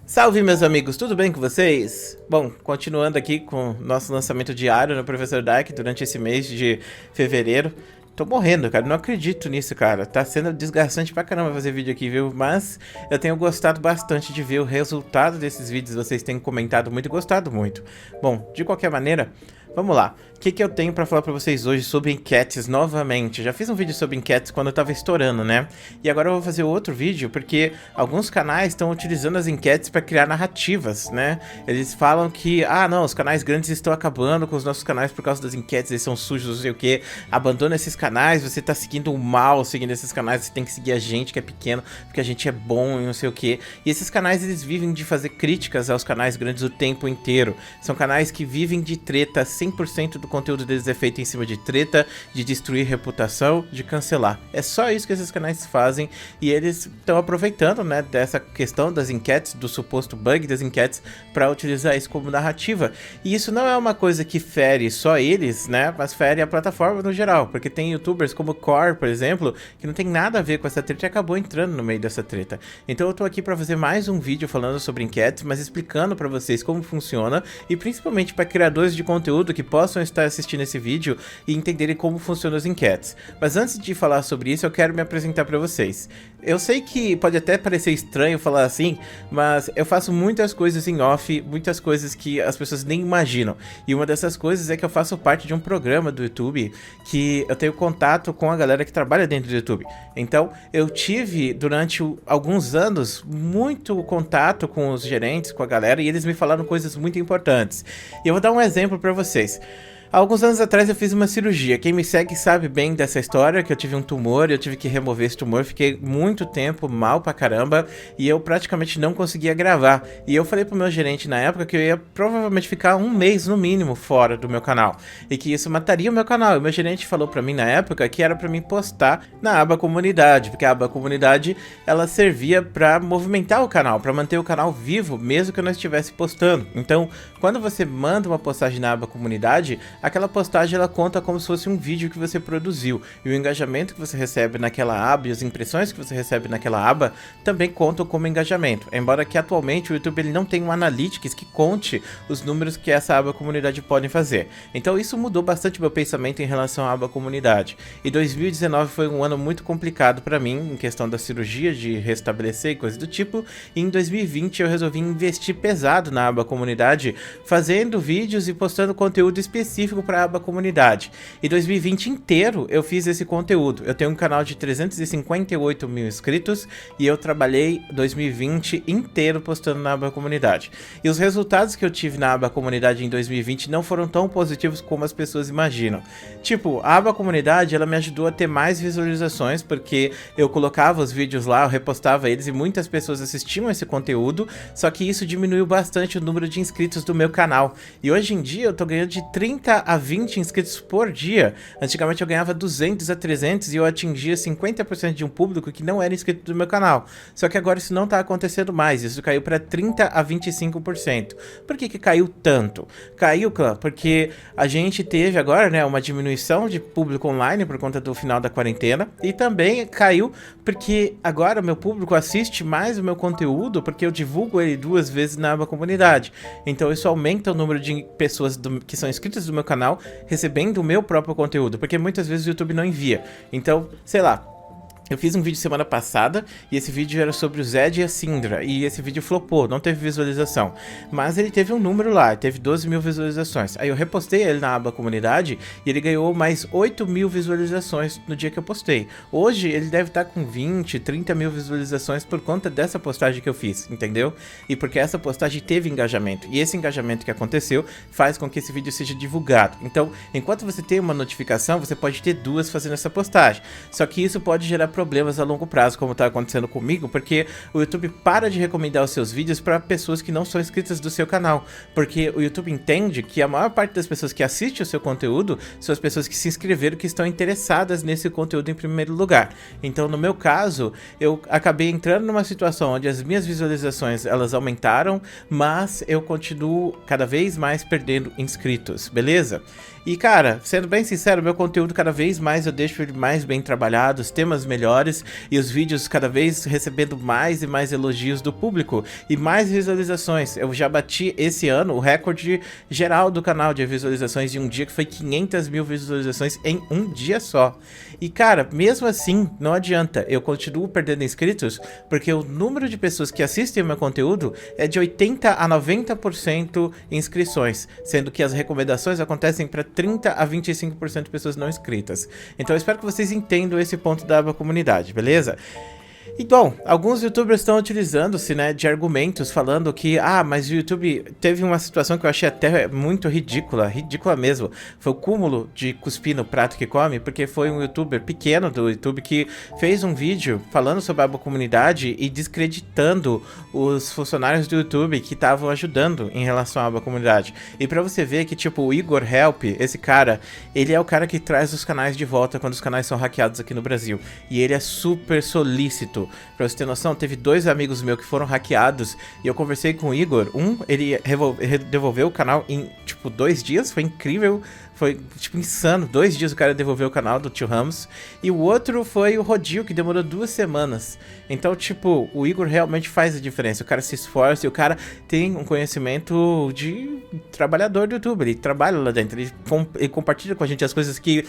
Salve, meus amigos, tudo bem com vocês? Bom, continuando aqui com o nosso lançamento diário no Professor Dark durante esse mês de fevereiro. Tô morrendo, cara, não acredito nisso, cara. Tá sendo desgastante pra caramba fazer vídeo aqui, viu? Mas eu tenho gostado bastante de ver o resultado desses vídeos. Vocês têm comentado muito e gostado muito. Bom, de qualquer maneira, vamos lá. O que eu tenho pra falar pra vocês hoje sobre enquetes novamente? Já fiz um vídeo sobre enquetes quando eu tava estourando, né? E agora eu vou fazer outro vídeo porque alguns canais estão utilizando as enquetes pra criar narrativas, né? Eles falam que, não, os canais grandes estão acabando com os nossos canais por causa das enquetes, eles são sujos, não sei o que. Abandona esses canais, você tá seguindo o mal seguindo esses canais, você tem que seguir a gente que é pequeno, porque a gente é bom e não sei o que. E esses canais, eles vivem de fazer críticas aos canais grandes o tempo inteiro. São canais que vivem de treta, 100% do conteúdo deles é feito em cima de treta, de destruir reputação, de cancelar. É só isso que esses canais fazem e eles estão aproveitando, né, dessa questão das enquetes, do suposto bug das enquetes, para utilizar isso como narrativa. E isso não é uma coisa que fere só eles, né, mas fere a plataforma no geral, porque tem youtubers como Core, por exemplo, que não tem nada a ver com essa treta e acabou entrando no meio dessa treta. Então eu tô aqui para fazer mais um vídeo falando sobre enquetes, mas explicando para vocês como funciona e principalmente para criadores de conteúdo que possam estar assistindo esse vídeo e entenderem como funcionam as enquetes. Mas antes de falar sobre isso, eu quero me apresentar para vocês. Eu sei que pode até parecer estranho falar assim, mas eu faço muitas coisas em off, muitas coisas que as pessoas nem imaginam. E uma dessas coisas é que eu faço parte de um programa do YouTube que eu tenho contato com a galera que trabalha dentro do YouTube. Então, eu tive durante alguns anos muito contato com os gerentes, com a galera, e eles me falaram coisas muito importantes. E eu vou dar um exemplo para vocês. Há alguns anos atrás eu fiz uma cirurgia. Quem me segue sabe bem dessa história, que eu tive um tumor, eu tive que remover esse tumor, fiquei muito tempo mal pra caramba e eu praticamente não conseguia gravar. E eu falei pro meu gerente na época que eu ia provavelmente ficar um mês no mínimo fora do meu canal e que isso mataria o meu canal. E o meu gerente falou pra mim na época que era pra mim postar na aba comunidade, porque a aba comunidade ela servia pra movimentar o canal, pra manter o canal vivo, mesmo que eu não estivesse postando. Então, quando você manda uma postagem na aba comunidade, aquela postagem ela conta como se fosse um vídeo que você produziu, e o engajamento que você recebe naquela aba e as impressões que você recebe naquela aba também contam como engajamento, embora que atualmente o YouTube ele não tem um analytics que conte os números que essa aba comunidade pode fazer. Então isso mudou bastante meu pensamento em relação à aba comunidade, e 2019 foi um ano muito complicado para mim em questão da cirurgia, de restabelecer e coisas do tipo, e em 2020 eu resolvi investir pesado na aba comunidade, fazendo vídeos e postando conteúdo específico para a aba comunidade. E 2020 inteiro eu fiz esse conteúdo. Eu tenho um canal de 358 mil inscritos e eu trabalhei 2020 inteiro postando na aba comunidade. E os resultados que eu tive na aba comunidade em 2020 não foram tão positivos como as pessoas imaginam. Tipo, a aba comunidade ela me ajudou a ter mais visualizações porque eu colocava os vídeos lá, eu repostava eles e muitas pessoas assistiam esse conteúdo, só que isso diminuiu bastante o número de inscritos do meu canal. E hoje em dia eu tô ganhando de 30 a 20 inscritos por dia. Antigamente eu ganhava 200 a 300 e eu atingia 50% de um público que não era inscrito do meu canal. Só que agora isso não tá acontecendo mais, isso caiu para 30 a 25%. Por que caiu tanto? Caiu, clã, porque a gente teve agora, né, uma diminuição de público online por conta do final da quarentena, e também caiu porque agora o meu público assiste mais o meu conteúdo porque eu divulgo ele 2 vezes na aba comunidade. Então isso aumenta o número de pessoas que são inscritas do meu canal recebendo o meu próprio conteúdo, porque muitas vezes o YouTube não envia. Então, sei lá, eu fiz um vídeo semana passada e esse vídeo era sobre o Zed e a Syndra, e esse vídeo flopou, não teve visualização, mas ele teve um número lá, teve 12 mil visualizações. Aí eu repostei ele na aba comunidade e ele ganhou mais 8 mil visualizações no dia que eu postei. Hoje ele deve estar com 20, 30 mil visualizações por conta dessa postagem que eu fiz, entendeu? E porque essa postagem teve engajamento, e esse engajamento que aconteceu faz com que esse vídeo seja divulgado. Então, enquanto você tem uma notificação, você pode ter 2 fazendo essa postagem, só que isso pode gerar problemas a longo prazo, como está acontecendo comigo, porque o YouTube para de recomendar os seus vídeos para pessoas que não são inscritas do seu canal, porque o YouTube entende que a maior parte das pessoas que assistem o seu conteúdo são as pessoas que se inscreveram, que estão interessadas nesse conteúdo em primeiro lugar. Então, no meu caso, eu acabei entrando numa situação onde as minhas visualizações elas aumentaram, mas eu continuo cada vez mais perdendo inscritos, beleza? E cara, sendo bem sincero, meu conteúdo cada vez mais eu deixo ele mais bem trabalhado, os temas melhores, melhores e os vídeos cada vez recebendo mais e mais elogios do público e mais visualizações. Eu já bati esse ano o recorde geral do canal de visualizações de um dia, que foi 500 mil visualizações em um dia só. E cara, mesmo assim, não adianta, eu continuo perdendo inscritos, porque o número de pessoas que assistem o meu conteúdo é de 80 a 90% inscrições, sendo que as recomendações acontecem para 30 a 25% de pessoas não inscritas. Então eu espero que vocês entendam esse ponto da aba comunidade, beleza? Então, alguns youtubers estão utilizando-se, né, de argumentos falando que, mas o YouTube teve uma situação que eu achei até muito ridícula mesmo. Foi o cúmulo de cuspir no prato que come, porque foi um youtuber pequeno do YouTube que fez um vídeo falando sobre a aba comunidade e descreditando os funcionários do YouTube que estavam ajudando em relação à aba comunidade. E pra você ver que, tipo, o Igor Help, esse cara, ele é o cara que traz os canais de volta quando os canais são hackeados aqui no Brasil. E ele é super solícito. Pra você ter noção, teve 2 amigos meus que foram hackeados e eu conversei com o Igor. Ele devolveu o canal em, tipo, 2 dias, foi incrível. Foi, tipo, insano. 2 dias o cara devolveu o canal do Tio Ramos. E o outro foi o Rodil, que demorou 2 semanas. Então, tipo, o Igor realmente faz a diferença. O cara se esforça e o cara tem um conhecimento de trabalhador do YouTube. Ele trabalha lá dentro. Ele compartilha com a gente as coisas que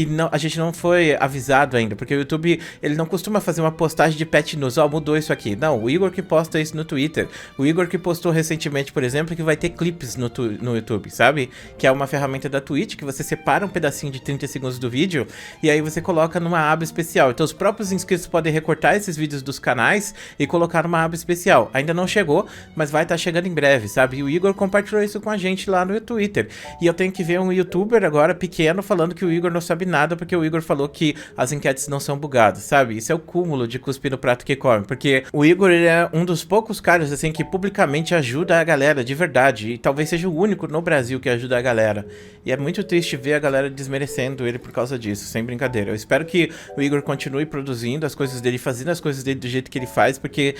não, a gente não foi avisado ainda. Porque o YouTube, ele não costuma fazer uma postagem de pet news. Mudou isso aqui. Não, o Igor que posta isso no Twitter. O Igor que postou recentemente, por exemplo, que vai ter clipes no YouTube, sabe? Que é uma ferramenta da Twitch, que você separa um pedacinho de 30 segundos do vídeo e aí você coloca numa aba especial. Então os próprios inscritos podem recortar esses vídeos dos canais e colocar numa aba especial. Ainda não chegou, mas vai estar chegando em breve, sabe? E o Igor compartilhou isso com a gente lá no Twitter. E eu tenho que ver um youtuber agora pequeno falando que o Igor não sabe nada porque o Igor falou que as enquetes não são bugadas, sabe? Isso é o cúmulo de cuspir no prato que come, porque o Igor, ele é um dos poucos caras assim que publicamente ajuda a galera de verdade, e talvez seja o único no Brasil que ajuda a galera. E é muito triste ver a galera desmerecendo ele por causa disso, sem brincadeira. Eu espero que o Igor continue produzindo as coisas dele, fazendo as coisas dele do jeito que ele faz, porque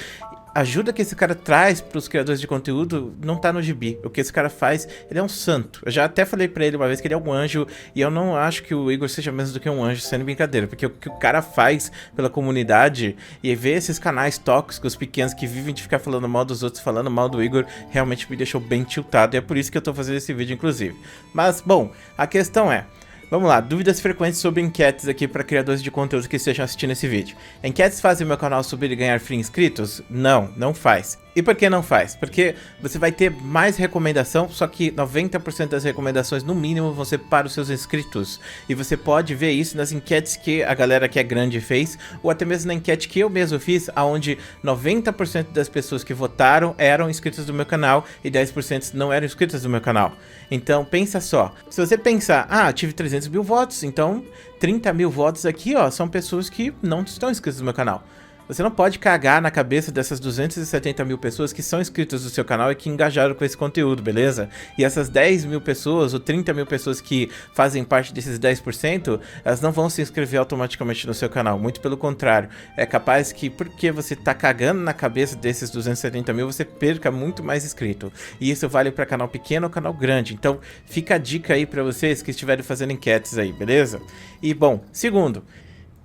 a ajuda que esse cara traz pros criadores de conteúdo não tá no gibi. O que esse cara faz, ele é um santo. Eu já até falei pra ele uma vez que ele é um anjo, e eu não acho que o Igor seja menos do que um anjo, sendo brincadeira, porque o que o cara faz pela comunidade e ver esses canais tóxicos pequenos que vivem de ficar falando mal dos outros, falando mal do Igor, realmente me deixou bem tiltado, e é por isso que eu tô fazendo esse vídeo, inclusive. Mas, bom, a questão é, vamos lá, dúvidas frequentes sobre enquetes aqui para criadores de conteúdo que estejam assistindo esse vídeo. Enquetes fazem o meu canal subir e ganhar free inscritos? Não, não faz. E por que não faz? Porque você vai ter mais recomendação, só que 90% das recomendações, no mínimo, vão ser para os seus inscritos. E você pode ver isso nas enquetes que a galera que é grande fez, ou até mesmo na enquete que eu mesmo fiz, onde 90% das pessoas que votaram eram inscritos do meu canal e 10% não eram inscritos do meu canal. Então, pensa só. Se você pensar, tive 300 mil votos, então 30 mil votos aqui, ó, são pessoas que não estão inscritas no meu canal. Você não pode cagar na cabeça dessas 270 mil pessoas que são inscritas no seu canal e que engajaram com esse conteúdo, beleza? E essas 10 mil pessoas ou 30 mil pessoas que fazem parte desses 10%, elas não vão se inscrever automaticamente no seu canal, muito pelo contrário. É capaz que, porque você tá cagando na cabeça desses 270 mil, você perca muito mais inscrito. E isso vale para canal pequeno ou canal grande. Então, fica a dica aí para vocês que estiverem fazendo enquetes aí, beleza? E, bom, segundo,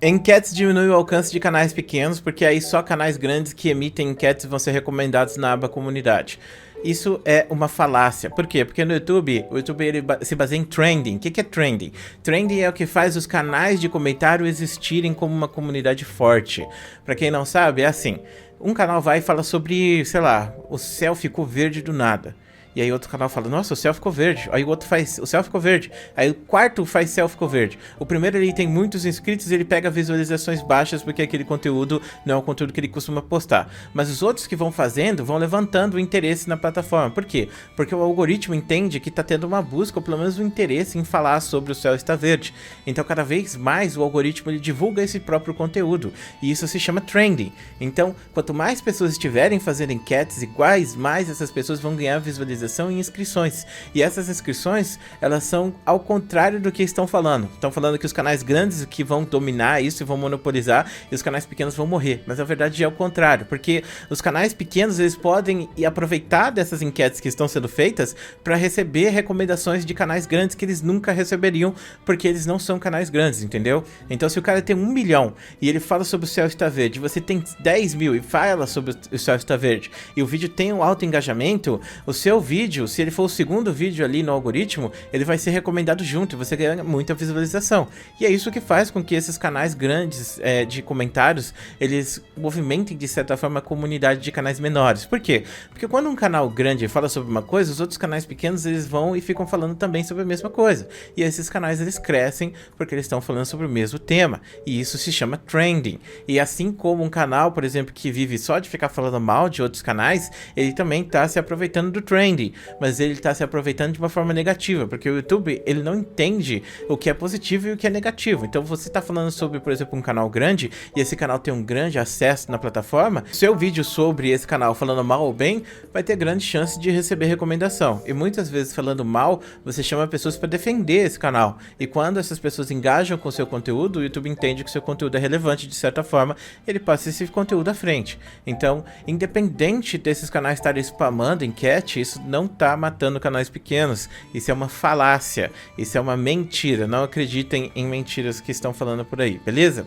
enquetes diminuem o alcance de canais pequenos, porque aí só canais grandes que emitem enquetes vão ser recomendados na aba comunidade. Isso é uma falácia. Por quê? Porque no YouTube, o YouTube ele se baseia em trending. O que é trending? Trending é o que faz os canais de comentário existirem como uma comunidade forte. Pra quem não sabe, é assim. Um canal vai e fala sobre, sei lá, o céu ficou verde do nada. E aí outro canal fala, nossa, o céu ficou verde. Aí o outro faz, o céu ficou verde. Aí o quarto faz, céu ficou verde. O primeiro ele tem muitos inscritos e ele pega visualizações baixas porque aquele conteúdo não é o conteúdo que ele costuma postar. Mas os outros que vão fazendo, vão levantando o interesse na plataforma. Por quê? Porque o algoritmo entende que está tendo uma busca, ou pelo menos um interesse em falar sobre o céu estar verde. Então cada vez mais o algoritmo ele divulga esse próprio conteúdo. E isso se chama trending. Então, quanto mais pessoas estiverem fazendo enquetes iguais, mais essas pessoas vão ganhar visualizações visualização e inscrições. E essas inscrições, elas são ao contrário do que estão falando. Estão falando que os canais grandes que vão dominar isso e vão monopolizar, e os canais pequenos vão morrer. Mas na verdade é o contrário, porque os canais pequenos, eles podem aproveitar dessas enquetes que estão sendo feitas para receber recomendações de canais grandes que eles nunca receberiam, porque eles não são canais grandes, entendeu? Então se o cara tem 1 milhão e ele fala sobre o céu está verde, você tem 10 mil e fala sobre o céu está verde, e o vídeo tem um alto engajamento, o seu vídeo, se ele for o segundo vídeo ali no algoritmo, ele vai ser recomendado junto e você ganha muita visualização. E é isso que faz com que esses canais grandes de comentários, eles movimentem de certa forma a comunidade de canais menores. Por quê? Porque quando um canal grande fala sobre uma coisa, os outros canais pequenos, eles vão e ficam falando também sobre a mesma coisa. E esses canais, eles crescem porque eles estão falando sobre o mesmo tema. E isso se chama trending. E assim como um canal, por exemplo, que vive só de ficar falando mal de outros canais, ele também está se aproveitando do trending. Mas ele está se aproveitando de uma forma negativa, porque o YouTube, ele não entende o que é positivo e o que é negativo. Então você está falando sobre, por exemplo, um canal grande, e esse canal tem um grande acesso na plataforma, seu vídeo sobre esse canal falando mal ou bem, vai ter grande chance de receber recomendação. E muitas vezes falando mal, você chama pessoas para defender esse canal. E quando essas pessoas engajam com o seu conteúdo, o YouTube entende que o seu conteúdo é relevante de certa forma, ele passa esse conteúdo à frente. Então, independente desses canais estarem spamando enquete, isso não está matando canais pequenos. Isso é uma falácia, isso é uma mentira. Não acreditem em mentiras que estão falando por aí, beleza?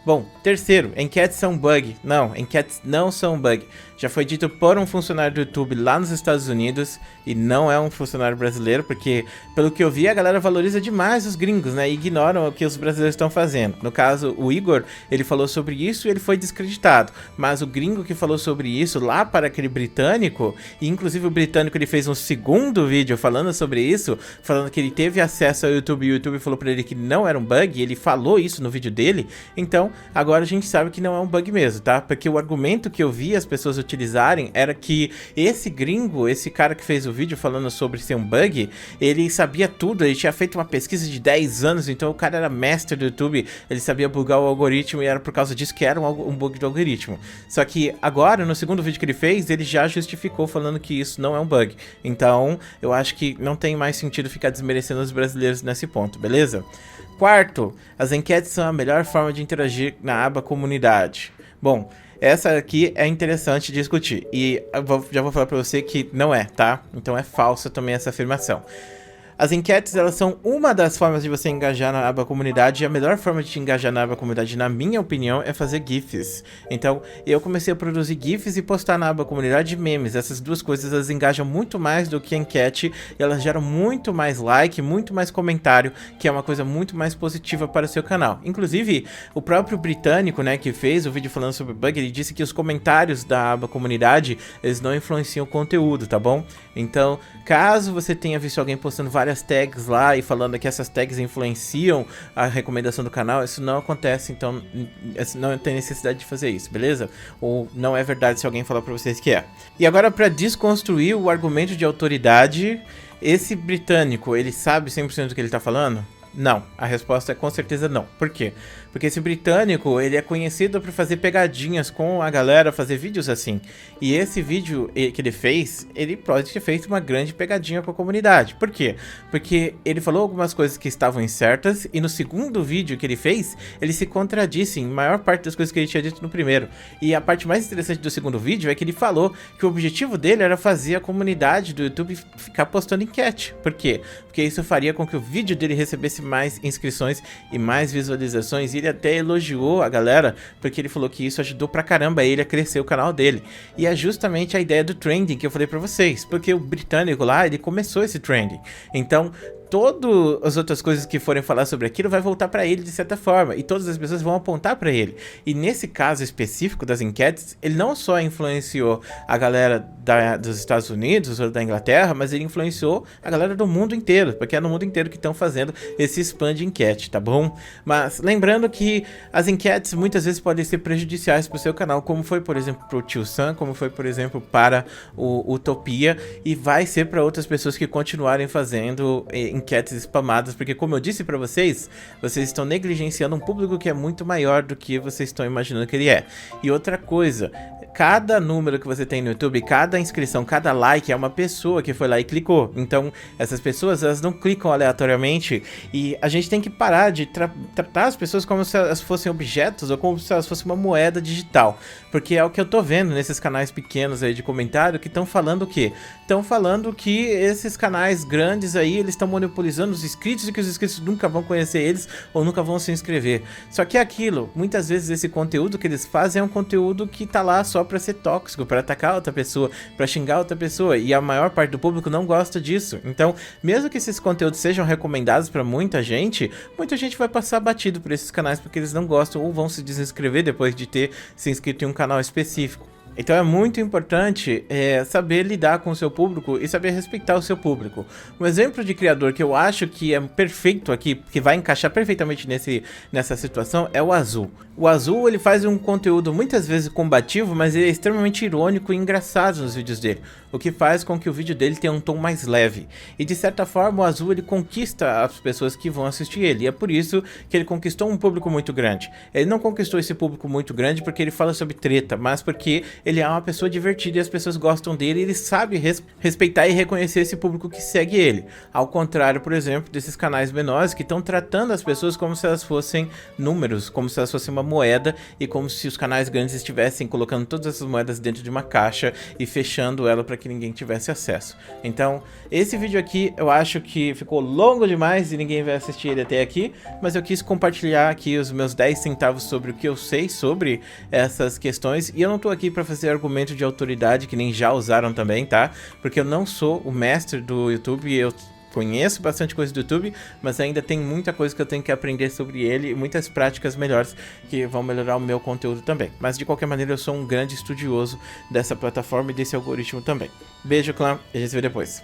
Bom, terceiro, enquetes são bug. Não, enquetes não são bug. Já foi dito por um funcionário do YouTube lá nos Estados Unidos, e não é um funcionário brasileiro, porque, pelo que eu vi, a galera valoriza demais os gringos, né, e ignoram o que os brasileiros estão fazendo. No caso, o Igor, ele falou sobre isso e ele foi descreditado, mas o gringo que falou sobre isso lá para aquele britânico, e inclusive o britânico, ele fez um segundo vídeo falando sobre isso, falando que ele teve acesso ao YouTube e o YouTube falou para ele que não era um bug, e ele falou isso no vídeo dele. Então, agora a gente sabe que não é um bug mesmo, tá? Porque o argumento que eu vi as pessoas utilizarem era que esse gringo, esse cara que fez o vídeo falando sobre ser um bug, ele sabia tudo, ele tinha feito uma pesquisa de 10 anos, então o cara era mestre do YouTube, ele sabia bugar o algoritmo e era por causa disso que era um bug do algoritmo. Só que agora, no segundo vídeo que ele fez, ele já justificou falando que isso não é um bug. Então, eu acho que não tem mais sentido ficar desmerecendo os brasileiros nesse ponto, beleza? Quarto, as enquetes são a melhor forma de interagir na aba comunidade. Bom, essa aqui é interessante discutir, e já vou falar pra você que não é, tá? Então é falsa também essa afirmação. As enquetes, elas são uma das formas de você engajar na aba comunidade, e a melhor forma de te engajar na aba comunidade, na minha opinião, é fazer GIFs. Então, eu comecei a produzir GIFs e postar na aba comunidade memes. Essas duas coisas, elas engajam muito mais do que a enquete, e elas geram muito mais like, muito mais comentário, que é uma coisa muito mais positiva para o seu canal. Inclusive, o próprio britânico, né, que fez o vídeo falando sobre bug, ele disse que os comentários da aba comunidade, eles não influenciam o conteúdo, tá bom? Então, caso você tenha visto alguém postando várias tags lá e falando que essas tags influenciam a recomendação do canal, isso não acontece, então não tem necessidade de fazer isso, beleza? Ou não é verdade se alguém falar pra vocês que é. E agora, para desconstruir o argumento de autoridade, esse britânico, ele sabe 100% do que ele tá falando? Não, a resposta é com certeza não. Por quê? Porque esse britânico, ele é conhecido por fazer pegadinhas com a galera, fazer vídeos assim. E esse vídeo que ele fez, ele pode ter feito uma grande pegadinha com a comunidade. Por quê? Porque ele falou algumas coisas que estavam incertas, e no segundo vídeo que ele fez, ele se contradisse em maior parte das coisas que ele tinha dito no primeiro. E a parte mais interessante do segundo vídeo é que ele falou que o objetivo dele era fazer a comunidade do YouTube ficar postando enquete. Por quê? Porque isso faria com que o vídeo dele recebesse mais inscrições e mais visualizações, e ele até elogiou a galera, porque ele falou que isso ajudou pra caramba ele a crescer o canal dele. E é justamente a ideia do trending que eu falei pra vocês, porque o britânico lá, ele começou esse trending. Então, todas as outras coisas que forem falar sobre aquilo vai voltar para ele de certa forma, e todas as pessoas vão apontar para ele. E nesse caso específico das enquetes, ele não só influenciou a galera dos Estados Unidos ou da Inglaterra, mas ele influenciou a galera do mundo inteiro, porque é no mundo inteiro que estão fazendo esse spam de enquete, tá bom? Mas lembrando que as enquetes muitas vezes podem ser prejudiciais para o seu canal, como foi, por exemplo, para o Tio Sam, como foi, por exemplo, para o Utopia, e vai ser para outras pessoas que continuarem fazendo enquetes spamadas, porque como eu disse pra vocês, vocês estão negligenciando um público que é muito maior do que vocês estão imaginando que ele é. E outra coisa, cada número que você tem no YouTube, cada inscrição, cada like é uma pessoa que foi lá e clicou. Então, essas pessoas, elas não clicam aleatoriamente e a gente tem que parar de tratar as pessoas como se elas fossem objetos ou como se elas fossem uma moeda digital. Porque é o que eu tô vendo nesses canais pequenos aí de comentário que estão falando o quê? Estão falando que esses canais grandes aí, eles estão monopolizando os inscritos e que os inscritos nunca vão conhecer eles ou nunca vão se inscrever. Só que é aquilo, muitas vezes esse conteúdo que eles fazem é um conteúdo que tá lá só pra ser tóxico, pra atacar outra pessoa, pra xingar outra pessoa, e a maior parte do público não gosta disso. Então, mesmo que esses conteúdos sejam recomendados pra muita gente vai passar batido por esses canais porque eles não gostam ou vão se desinscrever depois de ter se inscrito em um canal específico. Então é muito importante saber lidar com o seu público e saber respeitar o seu público. Um exemplo de criador que eu acho que é perfeito aqui, que vai encaixar perfeitamente nessa situação, é o Azul. O Azul, ele faz um conteúdo muitas vezes combativo, mas ele é extremamente irônico e engraçado nos vídeos dele, o que faz com que o vídeo dele tenha um tom mais leve. E de certa forma o Azul, ele conquista as pessoas que vão assistir ele, e é por isso que ele conquistou um público muito grande. Ele não conquistou esse público muito grande porque ele fala sobre treta, mas porque ele é uma pessoa divertida e as pessoas gostam dele e ele sabe respeitar e reconhecer esse público que segue ele. Ao contrário, por exemplo, desses canais menores que estão tratando as pessoas como se elas fossem números, como se elas fossem uma moeda e como se os canais grandes estivessem colocando todas essas moedas dentro de uma caixa e fechando ela para que ninguém tivesse acesso. Então, esse vídeo aqui eu acho que ficou longo demais e ninguém vai assistir ele até aqui, mas eu quis compartilhar aqui os meus 10 centavos sobre o que eu sei sobre essas questões, e eu não tô aqui para fazer argumento de autoridade, que nem já usaram também, tá? Porque eu não sou o mestre do YouTube, eu conheço bastante coisa do YouTube, mas ainda tem muita coisa que eu tenho que aprender sobre ele e muitas práticas melhores que vão melhorar o meu conteúdo também. Mas de qualquer maneira eu sou um grande estudioso dessa plataforma e desse algoritmo também. Beijo, clã, e a gente se vê depois.